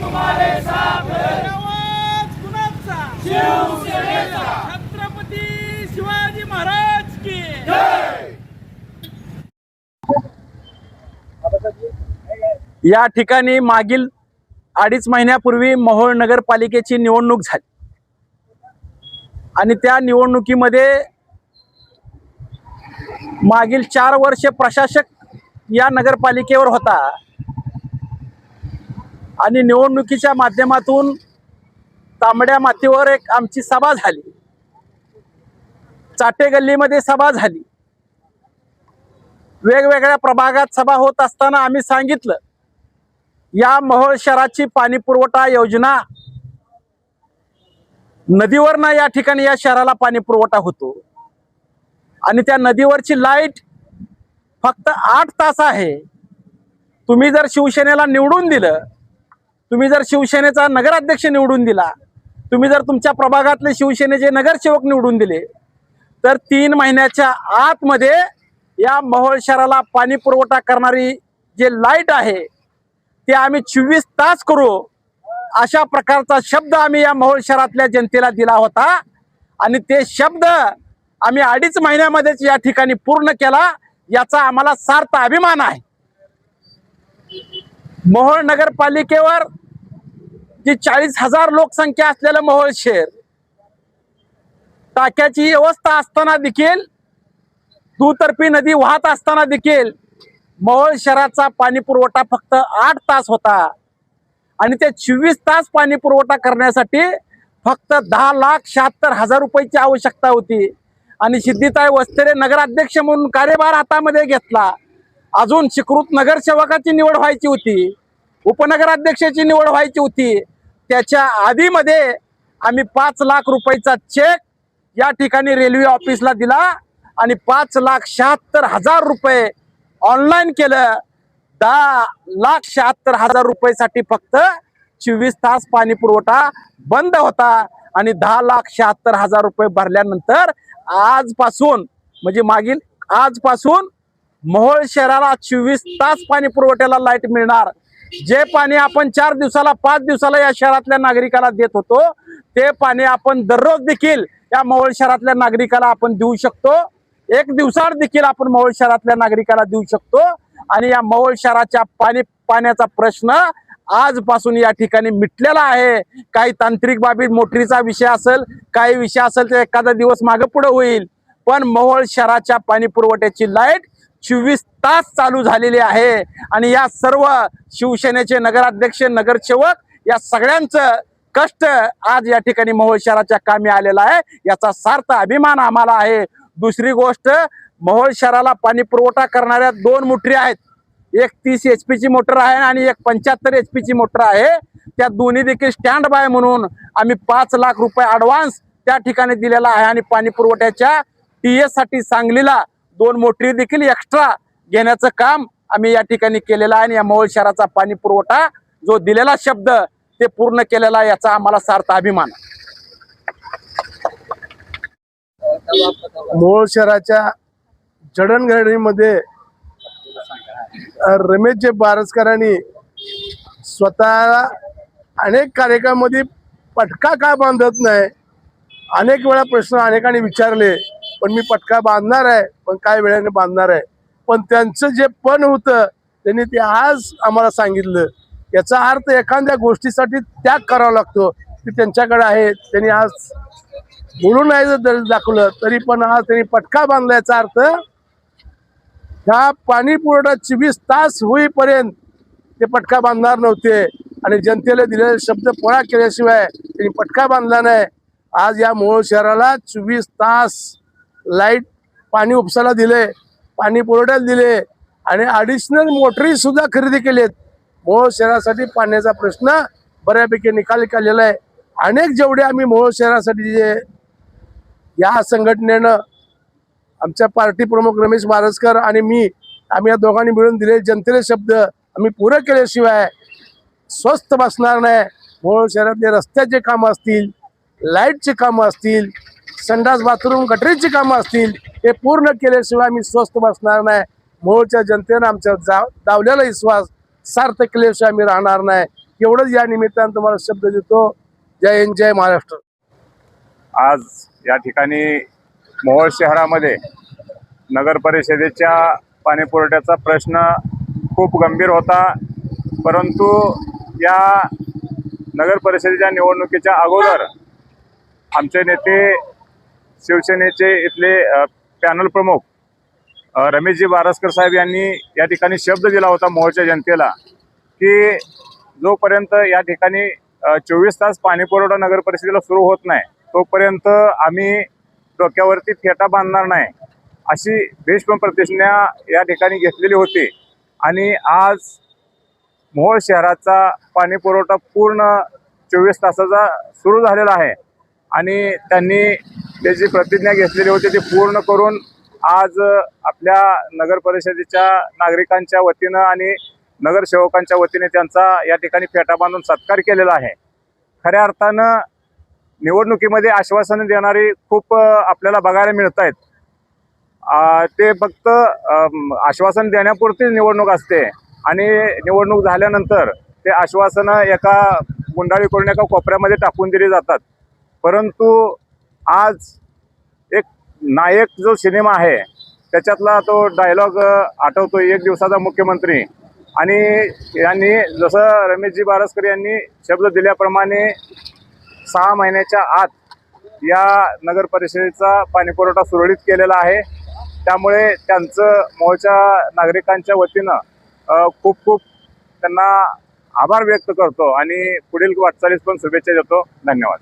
तुम्हारे साथ है आवाज कुणाचा? शिवसेनेचा छत्रपती शिवाजी महाराज की जय। या ठिकाणी मागील 2.5 महिन्यापूर्वी मोहोळ नगरपालिकेची निवडणूक झाली आणि त्या निवडणुकीमध्ये मागील 4 वर्षे प्रशासक या नगरपालिकेवर होता आणि निवडणुकीच्या माध्यमातून तांबड्या मातीवर एक आमची सभा झाली, चाटे गल्लीमध्ये सभा झाली। वेगवेगळ्या प्रभागात सभा होत असताना आम्ही सांगितलं या मोहोळ शहराची पाणी पुरवठा योजना नदीवरनं या ठिकाणी या शहराला पाणी पुरवठा होतो आणि त्या नदीवरची लाईट फक्त 8 तास आहे। तुम्ही जर शिवसेनेला निवडून दिलं, तुम्ही जर शिवसेनेचा नगराध्यक्ष निवडून दिला, तुम्ही जर तुमच्या प्रभागातले शिवसेनेचे नगरसेवक निवडून दिले तर 3 महिन्याच्या आतमध्ये या मोहोळ शहराला पाणी पुरवठा करणारी जे लाईट आहे ते आम्ही 24 तास करू, अशा प्रकारचा शब्द आम्ही या मोहोळ शहरातल्या जनतेला दिला होता आणि ते शब्द आम्ही 2.5 महिन्यामध्येच या ठिकाणी पूर्ण केला। याचा आम्हाला सार्थ अभिमान आहे। मोहोळ नगरपालिकेवर जी 40,000 लोकसंख्या असलेलं मोहोळ शहर, टाक्याची व्यवस्था असताना देखील, दुतर्फी नदी वाहत असताना देखील मोहोळ शहराचा पाणी पुरवठा फक्त 8 तास होता आणि ते 24 तास पाणी पुरवठा करण्यासाठी फक्त 10,76,000 रुपयाची आवश्यकता होती आणि सिद्धिताई वस्त्रे नगराध्यक्ष म्हणून कार्यभार हातामध्ये घेतला। अजून स्वीकृत नगरसेवकाची निवड व्हायची होती, उपनगराध्यक्षाची निवड व्हायची होती। त्याच्या आधीमध्ये आम्ही 5 लाख रुपयाचा चेक या ठिकाणी रेल्वे ऑफिसला दिला आणि 5,76,000 रुपये ऑनलाईन केलं। 10,76,000 रुपयासाठी फक्त 24 तास पाणी पुरवठा बंद होता आणि 10,76,000 रुपये भरल्यानंतर आजपासून म्हणजे मागील आजपासून मोहोळ शहराला 24 तास पाणी पुरवठ्याला लाईट मिळणार। जे पाणी आपण 4 दिवसाला 5 दिवसाला या शहरातल्या नागरिकाला देत होतो ते पाणी आपण दररोज देखील या मोहोळ शहरातल्या नागरिकाला आपण देऊ शकतो। 1 दिवसाआड देखील आपण मोहोळ शहरातल्या नागरिकाला देऊ शकतो आणि या मोहोळ शहराच्या पाण्याचा प्रश्न आजपासून या ठिकाणी मिटलेला आहे। काही तांत्रिक बाबी, मोटरीचा विषय असेल, काही विषय असेल तर एखादा दिवस मागे पुढे होईल, पण मोहोळ शहराच्या पाणी पुरवठ्याची लाईट 24 तास चालू झालेली आहे आणि या सर्व शिवसेनेचे नगराध्यक्ष, नगरसेवक या सगळ्यांचं कष्ट आज या ठिकाणी मोहोळ शहराच्या कामी आलेला आहे। याचा सार्थ अभिमान आम्हाला आहे। दुसरी गोष्ट, मोहोळ शहराला पाणी पुरवठा करणाऱ्या 2 मोटरी आहेत, एक 30 HP ची मोटर आहे आणि एक 75 HP ची मोटर आहे। त्या दोन्ही देखील स्टँड बाय म्हणून आम्ही 5 लाख रुपये ॲडव्हान्स त्या ठिकाणी दिलेला आहे आणि पाणी पुरवठ्याच्या TS साठी सांगलीला 2 मोटरी देखील एक्स्ट्रा घेण्याचं काम आम्ही या ठिकाणी केलेलं आहे आणि या मोहोळ शहराचा पाणी पुरवठा जो दिलेला शब्द ते पूर्ण केलेला, याचा आम्हाला सार्थ अभिमान आहे। मोहोळ शहराच्या जडणघडणीमध्ये रमेशजी बारसकरांनी स्वतः अनेक कार्यक्रमामध्ये पटका का बांधत नाही, अनेक वेळा प्रश्न अनेकांनी विचारले, पण मी पटका बांधणार आहे, पण काय वेळाने बांधणार आहे। पण त्यांचं जे पण होतं त्यांनी ते आज आम्हाला सांगितलं। याचा अर्थ एखाद्या गोष्टीसाठी त्याग करावा लागतो, ते त्यांच्याकडे आहे। त्यांनी आज बोलून नाही जर दाखवलं तरी पण आज त्यांनी पटका बांधला। याचा अर्थ ह्या पाणी पुरवठा 24 तास होईपर्यंत ते पटका बांधणार नव्हते आणि जनतेला दिलेले शब्द पुरा केल्याशिवाय त्यांनी पटका बांधला नाही। आज या मोहोळ शहराला 24 तास लाईट पाणी उपसाला दिले, पाणी पुरवठ्याला दिले आणि ॲडिशनल मोटरी सुद्धा खरेदी केलेत। मोहोळ शहरासाठी पाण्याचा प्रश्न बऱ्यापैकी निकाल काढलेला आहे। अनेक जेवढे आम्ही मोहोळ शहरासाठी जे या संघटनेनं आमच्या पार्टी प्रमुख रमेश बारसकर आणि आम्ही या दोघांनी मिळून दिले जनतेले शब्द आम्ही पुरे केल्याशिवाय स्वस्थ बसणार नाही। मोहोळ शहरातले रस्त्याचे कामं असतील, लाईटचे कामं असतील, संडास बाथरूम गटरीची कामं असतील, हे पूर्ण केल्याशिवाय आम्ही स्वस्थ बसणार नाही। मोहोळच्या जनतेनं आमच्या दावलेला विश्वास सार्थ केल्याशिवाय आम्ही राहणार नाही। एवढंच या निमित्तानं तुम्हाला शब्द देतो. जय हिंद, जय महाराष्ट्र. आज या ठिकाणी मोहोळ शहरामध्ये नगर परिषदेच्या पाणी पुरवठ्याचा प्रश्न खूप गंभीर होता. परंतु या नगर परिषदेच्या निवडणुकीच्या अगोदर आमचे नेते शिवसेनेचे इथले पॅनल प्रमुख रमेशजी बारसकर साहेब यांनी या ठिकाणी शब्द दिला होता मोहोळच्या जनतेला की जोपर्यंत या ठिकाणी 24 तास पाणी पुरवठा नगर परिषदेला सुरू होत नाही तोपर्यंत आम्ही डोक्यावरती फेटा बांधणार नाही, अशी भीष्म प्रतिज्ञा या ठिकाणी घेतलेली होती. आणि आज मोहोळ शहराचा पाणी पुरवठा पूर्ण 24 तासाचा सुरू झालेला आहे आणि त्यांनी त्याची प्रतिज्ञा घेतलेली होती ती पूर्ण करून आज आपल्या नगर परिषदेच्या नागरिकांच्या वतीनं आणि नगरसेवकांच्या वतीने त्यांचा या ठिकाणी फेटा बांधून सत्कार केलेला आहे. खऱ्या अर्थानं निवडणुकीमध्ये आश्वासनं देणारी खूप आपल्याला बघायला मिळत आहेत. ते फक्त आश्वासन देण्यापुरतीच निवडणूक असते आणि निवडणूक झाल्यानंतर ते आश्वासनं एका गुंडाळी करून एका कोपऱ्यामध्ये टाकून दिली जातात. परंतु आज एक नायक जो सिनेमा आहे त्याच्यातला तो डायलॉग आठवतो, एक दिवसाचा मुख्यमंत्री. आणि यांनी जसं रमेशजी बारसकर यांनी शब्द दिल्याप्रमाणे 6 महिन्याच्या आत या नगर परिषदेचा पाणीपुरवठा सुरळीत केलेला आहे. त्यामुळे त्यांचं मोहोळच्या नागरिकांच्या वतीनं खूप खूप त्यांना आभार व्यक्त करतो आणि पुढील वाटचालीस पण शुभेच्छा देतो. धन्यवाद.